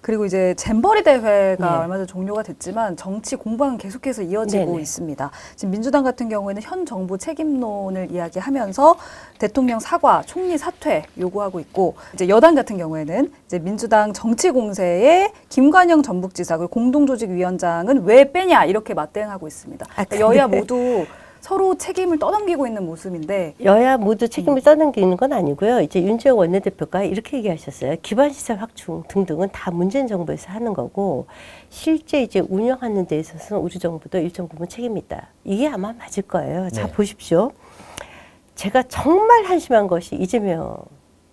그리고 이제 잼버리 대회가 네. 얼마 전 종료가 됐지만 정치 공방은 계속해서 이어지고 네네. 있습니다. 지금 민주당 같은 경우에는 현 정부 책임론을 이야기하면서 대통령 사과, 총리 사퇴 요구하고 있고, 이제 여당 같은 경우에는 이제 민주당 정치 공세에 김관영 전북지사 그리고 공동조직위원장은 왜 빼냐 이렇게 맞대응하고 있습니다. 그러니까 여야 모두 서로 책임을 떠넘기고 있는 모습인데, 여야 모두 책임을 떠넘기는 건 아니고요. 이제 윤재욱 원내대표가 이렇게 얘기하셨어요. 기반시설 확충 등등은 다 문재인 정부에서 하는 거고, 실제 이제 운영하는 데 있어서는 우리 정부도 일정 부분 책임이 있다. 이게 아마 맞을 거예요. 자, 네. 보십시오. 제가 정말 한심한 것이 이재명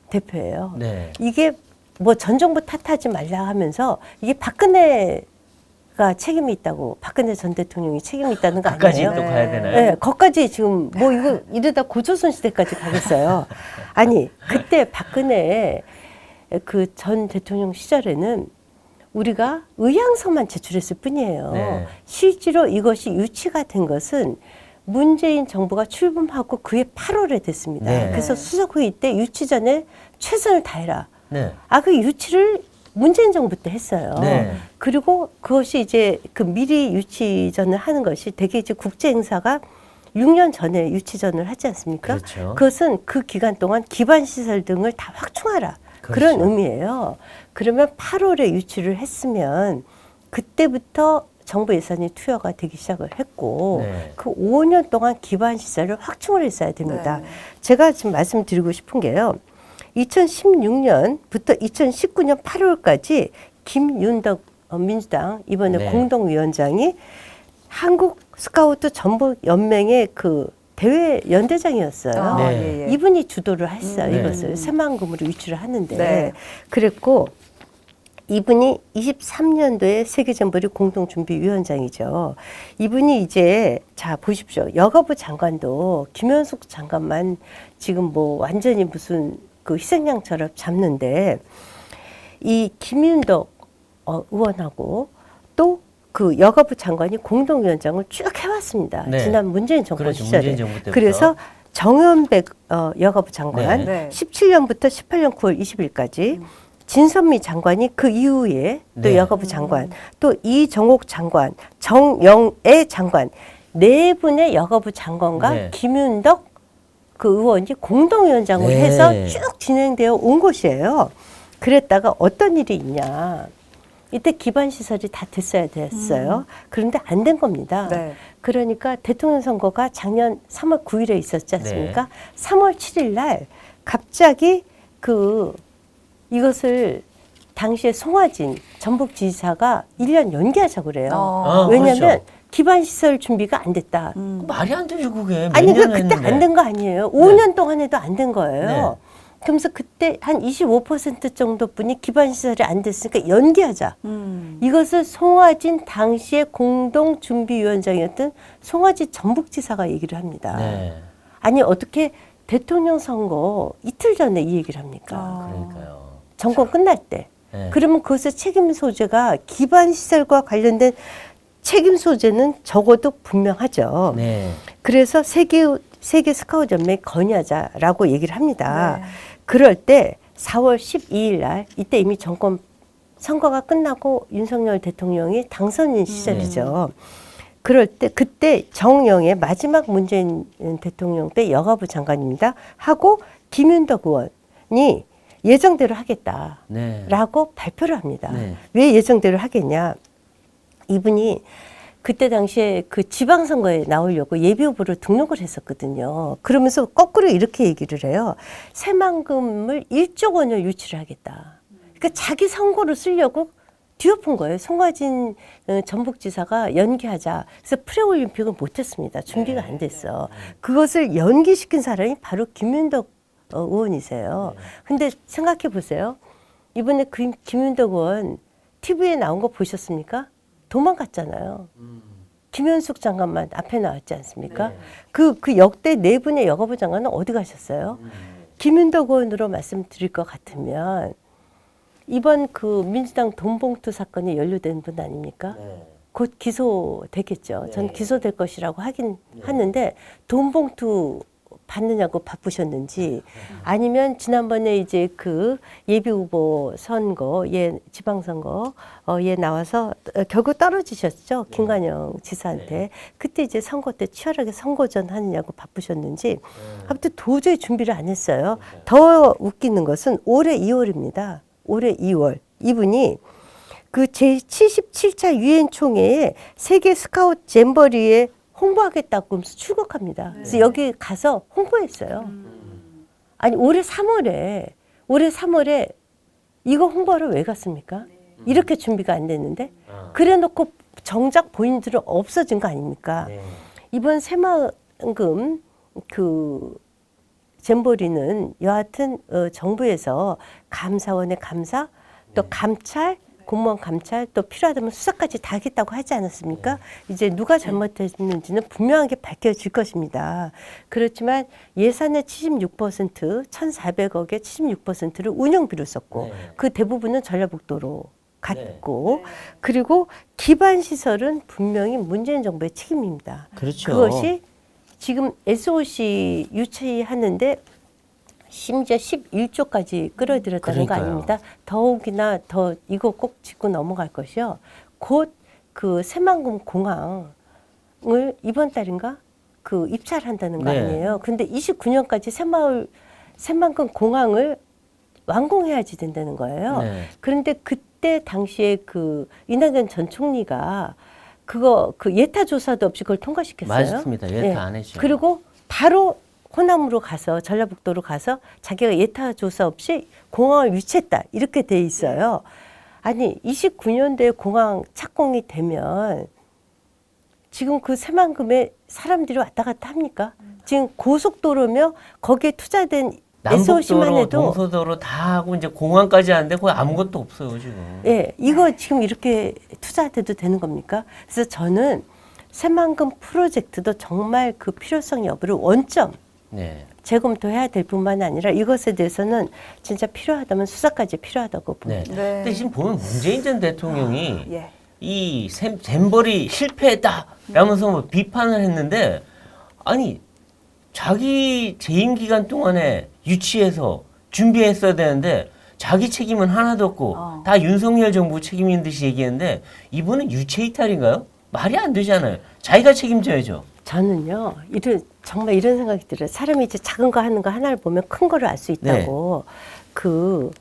대표예요. 네. 이게 뭐 전 정부 탓하지 말라 하면서 이게 박근혜가 책임이 있다고, 박근혜 전 대통령이 책임이 있다는 거 끝까지 아니에요? 또 가야 되나요? 네, 거기까지 지금 뭐 이거 이러다 고조선 시대까지 가겠어요. 아니, 그때 박근혜 그 전 대통령 시절에는 우리가 의향서만 제출했을 뿐이에요. 네. 실제로 이것이 유치가 된 것은 문재인 정부가 출범하고 그해 8월에 됐습니다. 네. 그래서 수석회의 때 유치 전에 최선을 다해라. 네. 그 유치를 문재인 정부 때 했어요. 네. 그리고 그것이 이제 그 미리 유치전을 하는 것이 되게 이제 국제 행사가 6년 전에 유치전을 하지 않습니까? 그렇죠. 그것은 그 기간 동안 기반 시설 등을 다 확충하라. 그런 그렇죠. 의미예요. 그러면 8월에 유치를 했으면 그때부터 정부 예산이 투여가 되기 시작을 했고, 네. 그 5년 동안 기반 시설을 확충을 했어야 됩니다. 네. 제가 지금 말씀드리고 싶은 게요. 2016년부터 2019년 8월까지 김윤덕 민주당 이번에 네. 공동위원장이 한국 스카우트 전북 연맹의 그 대회 연대장이었어요. 네. 이분이 주도를 했어요. 네. 이것을 새만금으로 유치를 하는데 네. 그랬고, 이분이 23년도에 세계잼버리 공동준비위원장이죠. 이분이 이제 자 보십시오. 여가부 장관도 김현숙 장관만 지금 뭐 완전히 무슨 그 희생양처럼 잡는데, 이 김윤덕 의원하고 또 그 여가부 장관이 공동위원장을 쭉 해왔습니다. 네. 지난 문재인 정권 그렇죠. 시절에. 문재인 정부 때부터. 그래서 정현백 여가부 장관 네. 17년부터 18년 9월 20일까지 진선미 장관이 그 이후에 또 네. 여가부 장관, 또 이정옥 장관, 정영애 장관, 네 분의 여가부 장관과 네. 김윤덕 그 의원이 공동위원장으로 네. 해서 쭉 진행되어 온 것이에요. 그랬다가 어떤 일이 있냐. 이때 기반시설이 다 됐어야 됐어요. 그런데 안 된 겁니다. 네. 그러니까 대통령 선거가 작년 3월 9일에 있었지 않습니까? 3월 7일 날 갑자기 이것을 당시에 송화진 전북지사가 1년 연기하자고 그래요. 왜냐하면 그렇죠. 기반시설 준비가 안 됐다. 말이 안 되죠, 그게. 몇 아니, 년 그때 했는데. 안 된 거 아니에요. 5년 동안 해도 안 된 거예요. 네. 그러면서 그때 한 25% 정도뿐이 기반시설이 안 됐으니까 연기하자. 이것을 송화진 당시에 공동준비위원장이었던 송화진 전북지사가 얘기를 합니다. 네. 아니, 어떻게 대통령 선거 이틀 전에 이 얘기를 합니까? 그러니까요. 정권 끝날 때. 네. 그러면 그것의 책임 소재가 기반시설과 관련된 책임 소재는 적어도 분명하죠. 네. 그래서 세계 스카우트 연맹에 건의하자라고 얘기를 합니다. 네. 그럴 때 4월 12일 날, 이때 이미 정권 선거가 끝나고 윤석열 대통령이 당선인 시절이죠. 그럴 때 그때 정영애 마지막 문재인 대통령 때 여가부 장관입니다. 하고 김윤덕 의원이 예정대로 하겠다라고 네. 발표를 합니다. 네. 왜 예정대로 하겠냐? 이분이 그때 당시에 그 지방선거에 나오려고 예비후보로 등록을 했었거든요. 그러면서 거꾸로 이렇게 얘기를 해요. 새만금을 1조 원을 유치를 하겠다. 그러니까 자기 선거로 쓰려고 뒤엎은 거예요. 송화진 전북지사가 연기하자. 그래서 프레올림픽을 못했습니다. 준비가 안 됐어. 그것을 연기시킨 사람이 바로 김윤덕 의원이세요. 근데 생각해 보세요. 이번에 김윤덕 의원 TV에 나온 거 보셨습니까? 도망갔잖아요. 김현숙 장관만 앞에 나왔지 않습니까? 네. 그 역대 네 분의 여가부 장관은 어디 가셨어요? 김윤덕 의원으로 말씀드릴 것 같으면 이번 그 민주당 돈봉투 사건이 연루된 분 아닙니까? 네. 곧 기소되겠죠. 전 네. 기소될 것이라고 하긴 하는데 돈봉투 받느냐고 바쁘셨는지 아니면 지난번에 이제 그 예비후보 선거, 지방선거, 나와서 결국 떨어지셨죠. 김관영 지사한테. 그때 이제 선거 때 치열하게 선거전 하느냐고 바쁘셨는지 아무튼 도저히 준비를 안 했어요. 더 웃기는 것은 올해 2월입니다. 올해 2월. 이분이 그 제77차 유엔 총회에 세계 스카우트 잼버리에 홍보하겠다고 하면서 출국합니다. 그래서 여기 가서 홍보했어요. 아니 올해 3월에 이거 홍보하러 왜 갔습니까? 이렇게 준비가 안 됐는데 그래놓고 정작 본인들은 없어진 거 아닙니까? 네. 이번 새만금 그 잼버리는 여하튼 정부에서 감사원의 감사 또 감찰 공무원 감찰 또 필요하다면 수사까지 다 하겠다고 하지 않았습니까? 이제 누가 잘못했는지는 분명하게 밝혀질 것입니다. 그렇지만 예산의 76% 1,400억의 76%를 운영비로 썼고 네. 그 대부분은 전라북도로 갔고 그리고 기반 시설은 분명히 문재인 정부의 책임입니다. 그렇죠. 그것이 지금 SOC 유치하는데 심지어 11조까지 끌어들였다는 거 그러니까요. 아닙니다. 더욱이나 더 이거 꼭 짚고 넘어갈 것이요. 곧 그 새만금 공항을 이번 달인가 그 입찰한다는 거 네. 아니에요. 근데 29년까지 새만금 공항을 완공해야지 된다는 거예요. 네. 그런데 그때 당시에 그 이낙연 전 총리가 그거 그 예타 조사도 없이 그걸 통과시켰어요. 맞습니다. 예타 안 했죠. 그리고 바로 호남으로 가서 전라북도로 가서 자기가 예타 조사 없이 공항을 유치했다 이렇게 돼 있어요. 아니 29년도에 공항 착공이 되면 지금 그 새만금에 사람들이 왔다 갔다 합니까? 지금 고속도로며 거기에 투자된 SOC만 남북도로, 해도 동서도로 다 하고 이제 공항까지 하는데 거기 아무것도 없어요 지금. 예, 이거 지금 이렇게 투자돼도 되는 겁니까? 그래서 저는 새만금 프로젝트도 정말 그 필요성 여부를 원점 네. 재검토해야 될 뿐만 아니라 이것에 대해서는 진짜 필요하다면 수사까지 필요하다고 네. 봅니다. 네. 근데 지금 보면 문재인 전 대통령이 예. 이 잼버리 실패했다라면서 뭐 비판을 했는데 아니 자기 재임 기간 동안에 유치해서 준비했어야 되는데 자기 책임은 하나도 없고 다 윤석열 정부 책임인 듯이 얘기했는데 이분은 유체 이탈인가요? 말이 안 되잖아요. 자기가 책임져야죠. 저는요, 정말 이런 생각이 들어요. 사람이 이제 작은 거 하는 거 하나를 보면 큰 거를 알 수 있다고. 그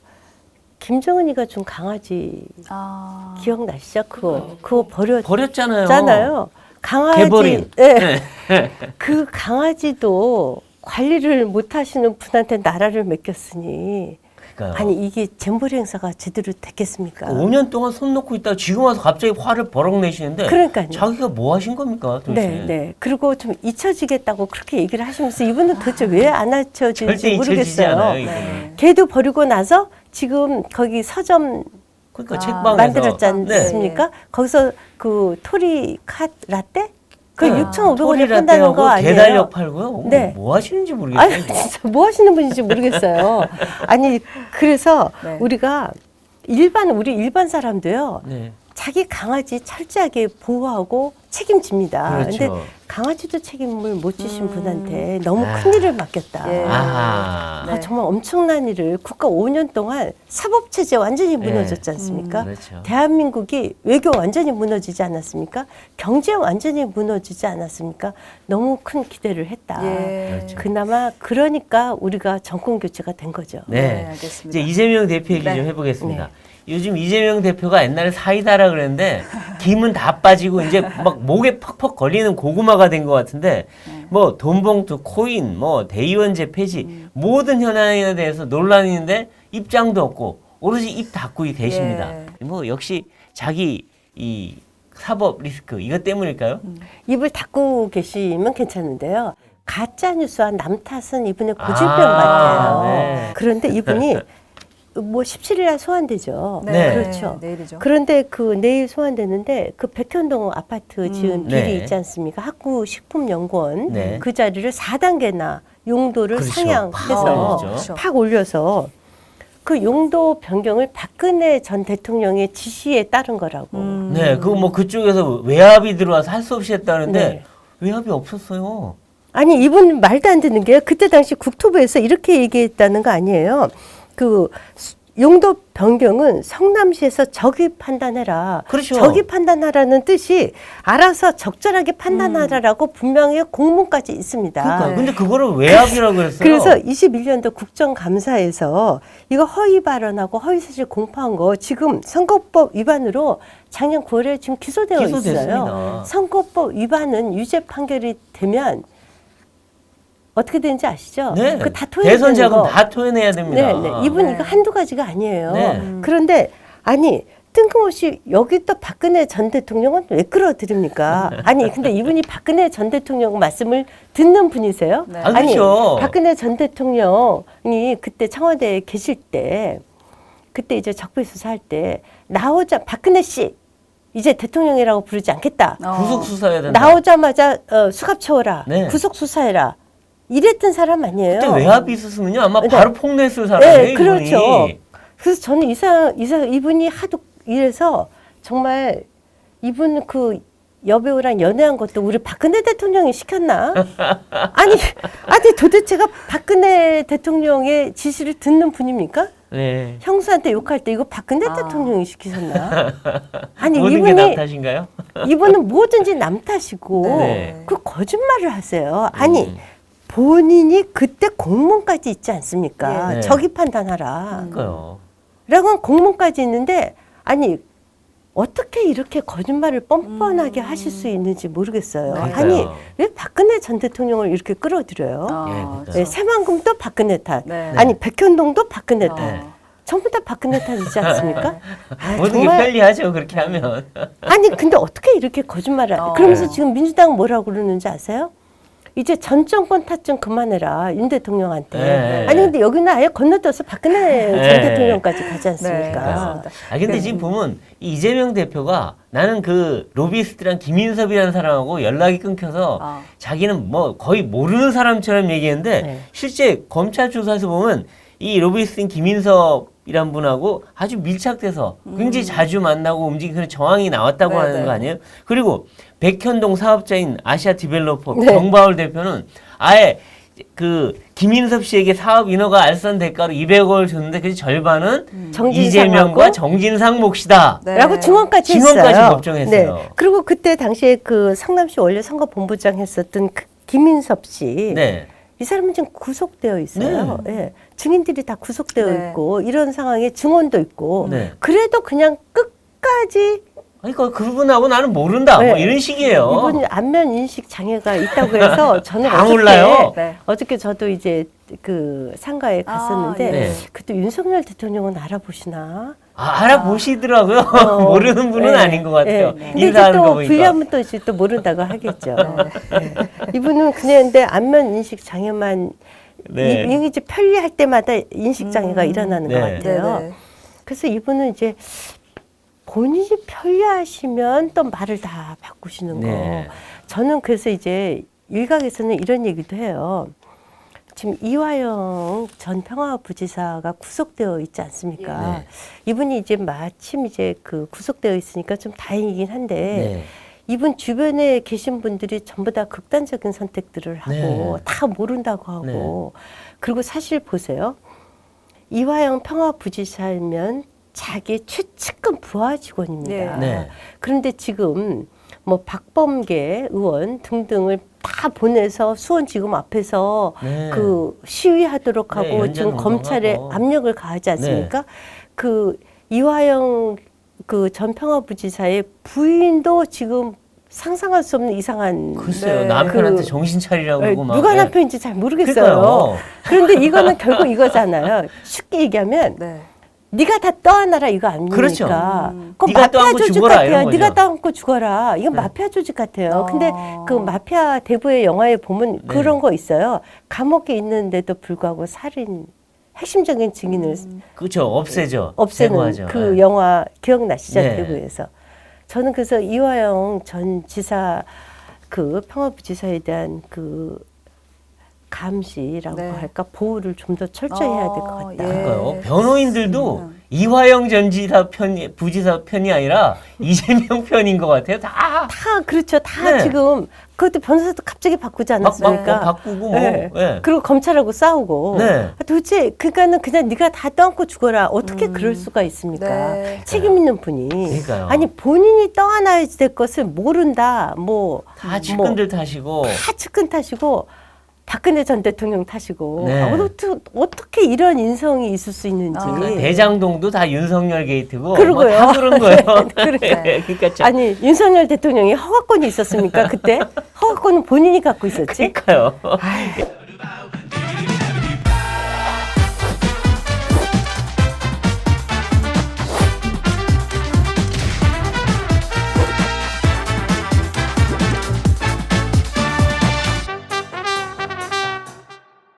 김정은이가 준 강아지 기억나시죠? 그거 버렸잖아요. 버렸잖아요. 강아지. 개버림. 네. 그 강아지도 관리를 못 하시는 분한테 나라를 맡겼으니. 그러니까요. 아니 이게 잼버리 행사가 제대로 됐겠습니까? 5년 동안 손 놓고 있다가 지금 와서 갑자기 화를 버럭 내시는데 그러니까요. 자기가 뭐 하신 겁니까 도대체? 네, 네. 그리고 좀 잊혀지겠다고 그렇게 얘기를 하시면서 이분은 도대체 왜 안 잊혀질지 절대 잊혀지지 모르겠어요. 않아요, 이거는. 네. 걔도 버리고 나서 지금 거기 서점 그러니까 책방에서 만들었지 네. 않습니까? 거기서 그 토리 카 라떼? 그 네. 6,500원에 판다는 거 아니에요? 개달력 팔고요. 네. 뭐 하시는지 모르겠어요. 아니 진짜 뭐 하시는 분인지 모르겠어요. 아니 그래서 네. 우리가 우리 일반 사람도요. 네. 자기 강아지 철저하게 보호하고 책임집니다. 그렇죠. 근데 강아지도 책임을 못 지신 분한테 너무 큰 일을 맡겼다. 예. 아하. 네. 정말 엄청난 일을 국가 5년 동안 사법체제 완전히 무너졌지 않습니까? 그렇죠. 대한민국이 외교 완전히 무너지지 않았습니까? 경제 완전히 무너지지 않았습니까? 너무 큰 기대를 했다. 예. 그렇죠. 그나마 그러니까 우리가 정권 교체가 된 거죠. 네. 알겠습니다. 이제 이재명 대표 얘기 네. 좀 해보겠습니다. 요즘 이재명 대표가 옛날에 사이다라 그랬는데 김은 다 빠지고 이제 막 목에 퍽퍽 걸리는 고구마가 된 것 같은데 뭐 돈봉투, 코인, 뭐 대의원제 폐지 모든 현안에 대해서 논란이 있는데 입장도 없고 오로지 입 닫고 계십니다. 뭐 역시 자기 이 사법 리스크 이것 때문일까요? 입을 닫고 계시면 괜찮은데요. 가짜 뉴스와 남 탓은 이분의 고질병 같아요. 네. 그런데 이분이 뭐 17일 날 소환되죠. 네. 그렇죠. 내일이죠. 그런데 그 내일 소환되는데 그 백현동 아파트 지은 비리 네. 있지 않습니까? 학구식품연구원 네. 그 자리를 4단계나 용도를 그렇죠. 상향해서 그렇죠. 팍 올려서 그 용도 변경을 박근혜 전 대통령의 지시에 따른 거라고. 네, 그거 뭐 그쪽에서 외압이 들어와서 할 수 없이 했다는데 네. 외압이 없었어요. 아니 이분 말도 안 되는 게 그때 당시 국토부에서 이렇게 얘기했다는 거 아니에요. 그 용도 변경은 성남시에서 적이 판단해라. 그렇죠. 적이 판단하라는 뜻이 알아서 적절하게 판단하라라고 분명히 공문까지 있습니다. 그러니까 근데 그거를 외압이라고 그랬어요. 그래서 21년도 국정감사에서 이거 허위 발언하고 허위사실 공표한 거 지금 선거법 위반으로 작년 9월에 지금 기소되어 있어요. 기소됐습니다. 선거법 위반은 유죄 판결이 되면 어떻게 되는지 아시죠? 네. 그 다 토해내는 대선 자금 거. 다 토해내야 됩니다. 네, 네. 이분 네. 이거 한두 가지가 아니에요. 네. 그런데 아니 뜬금없이 여기 또 박근혜 전 대통령은 왜 끌어들입니까? 아니 근데 이분이 박근혜 전 대통령 말씀을 듣는 분이세요? 네. 아, 아니 그렇죠. 박근혜 전 대통령이 그때 청와대에 계실 때 그때 이제 적폐 수사할 때 나오자 박근혜 씨 이제 대통령이라고 부르지 않겠다. 구속 수사해야 된다. 나오자마자 수갑 채워라. 네. 구속 수사해라. 이랬던 사람 아니에요. 그때 외압이 있었으면요 아마 네. 바로 폭로했을 사람이에요. 네, 그렇죠. 이분이. 그래서 저는 이분이 하도 이래서 정말 이분 그 여배우랑 연애한 것도 우리 박근혜 대통령이 시켰나? 아니 도대체가 박근혜 대통령의 지시를 듣는 분입니까? 네. 형수한테 욕할 때 이거 박근혜 대통령이 시키셨나? 아니 모든 게 남 탓인가요? 이분은 뭐든지 남 탓이고 네. 그 거짓말을 하세요. 아니 본인이 그때 공문까지 있지 않습니까? 네. 적이 판단하라. 그러니까요. 라고 공문까지 있는데 아니 어떻게 이렇게 거짓말을 뻔뻔하게 하실 수 있는지 모르겠어요. 네. 아니 왜 박근혜 전 대통령을 이렇게 끌어들여요? 예, 그렇죠. 네, 새만금도 박근혜 탓, 네. 아니 백현동도 박근혜 탓, 네. 전부 다 박근혜 탓이지 않습니까? 아, 모든 게 편리하죠 그렇게 하면. 아니 근데 어떻게 이렇게 거짓말을 그러면서 지금 민주당 뭐라고 그러는지 아세요? 이제 전 정권 탓 좀 그만해라 윤 대통령한테. 네. 아니 근데 여기는 아예 건너뛰어서 박근혜 전 네. 대통령까지 가지 않습니까? 네, 그렇습니다. 아 근데 지금 보면 이 이재명 대표가 나는 그 로비스트랑 김인섭이라는 사람하고 연락이 끊겨서 자기는 뭐 거의 모르는 사람처럼 얘기했는데 네. 실제 검찰 조사에서 보면 이 로비스트인 김인섭이란 분하고 아주 밀착돼서 굉장히 자주 만나고 움직이는 그런 정황이 나왔다고 네, 하는 네. 거 아니에요? 그리고 백현동 사업자인 아시아 디벨로퍼 네. 정바울 대표는 아예 그 김인섭 씨에게 사업 인허가 알선 대가로 200억을 줬는데 그 절반은 이재명과 정진상 몫이다. 네. 라고 증언까지 증언까지 했어요. 법정했어요. 네. 그리고 그때 당시에 그 성남시 원래 선거본부장 했었던 그 김인섭 씨. 네. 이 사람은 지금 구속되어 있어요. 네. 예. 증인들이 다 구속되어 네. 있고 이런 상황에 증언도 있고 네. 그래도 그냥 끝까지 그러니까 그분하고 나는 모른다. 뭐 네. 이런 식이에요. 이분 안면 인식 장애가 있다고 해서 저는 다 몰라요. 네. 어저께 저도 이제 그 상가에 갔었는데 네. 그때 윤석열 대통령은 알아보시나? 알아보시더라고요. 모르는 분은 네. 아닌 것 같아요. 네. 근데 이제 인사하는 거 또 보니까. 불리하면 또 이제 또 모른다고 하겠죠. 네. 이분은 그냥 근데 안면 인식 장애만 네. 이게 이제 편리할 때마다 인식 장애가 일어나는 네. 것 같아요. 네, 네. 그래서 이분은 이제 본인이 편리하시면 또 말을 다 바꾸시는 거. 네. 저는 그래서 이제 일각에서는 이런 얘기도 해요. 지금 이화영 전 평화부지사가 구속되어 있지 않습니까? 네. 이분이 이제 마침 이제 그 구속되어 있으니까 좀 다행이긴 한데 네. 이분 주변에 계신 분들이 전부 다 극단적인 선택들을 하고 네. 다 모른다고 하고 그리고 사실 보세요. 이화영 평화부지사면 자기 최측근 부하 직원입니다. 네. 그런데 지금 뭐 박범계 의원 등등을 다 보내서 수원지검 앞에서 네. 그 시위하도록 하고 연전 지금 검찰에 운동하고. 압력을 가하지 않습니까? 그 이화영 그 전 평화부지사의 부인도 지금 상상할 수 없는 이상한 글쎄요. 네. 남편한테 그- 정신 차리라고 그러고 막. 누가 네. 남편인지 잘 모르겠어요. 그러니까요. 그런데 이거는 결국 이거잖아요. 쉽게 얘기하면 네. 네가 다 떠안아라 이거 아닙니까? 그렇죠. 그거 네가 마피아 떠안고 조직 죽어라, 같아요. 이런 거죠. 네가 떠안고 죽어라. 이건 네. 마피아 조직 같아요. 어. 근데 그 마피아 대부의 영화에 보면 그런 거 있어요. 감옥에 있는데도 불구하고 살인 핵심적인 증인을 그렇죠. 없애죠. 없애는 제거하죠. 그 네. 영화 기억나시죠? 네. 대구에서. 저는 그래서 이화영 전 지사 그 평화부지사에 대한 그 감시라고 네. 할까 보호를 좀 더 철저히 해야 될 것 같다. 예. 그러니까요. 변호인들도 이화영 전 지사 편이 부지사 편이 아니라 이재명 편인 것 같아요. 다 다 그렇죠. 다 네. 지금 그것도 변호사도 갑자기 바꾸지 막 않았습니까? 바꾸고 뭐. 네. 예. 그리고 검찰하고 싸우고. 네. 도대체 그러니까는 그냥 네가 다 떠안고 죽어라. 어떻게 그럴 수가 있습니까? 네. 책임 있는 분이. 그러니까요. 아니 본인이 떠안아야 될 것을 모른다. 뭐 다 측근들 탓이고. 다 측근 탓이고 박근혜 전 대통령 탓이고 네. 어떻게 이런 인성이 있을 수 있는지. 그러니까 대장동도 다 윤석열 게이트고 그러고요. 뭐 다 그런 거예요. 그래. 그러니까 참. 아니 윤석열 대통령이 허가권이 있었습니까 그때? 허가권은 본인이 갖고 있었지. 그러니까요.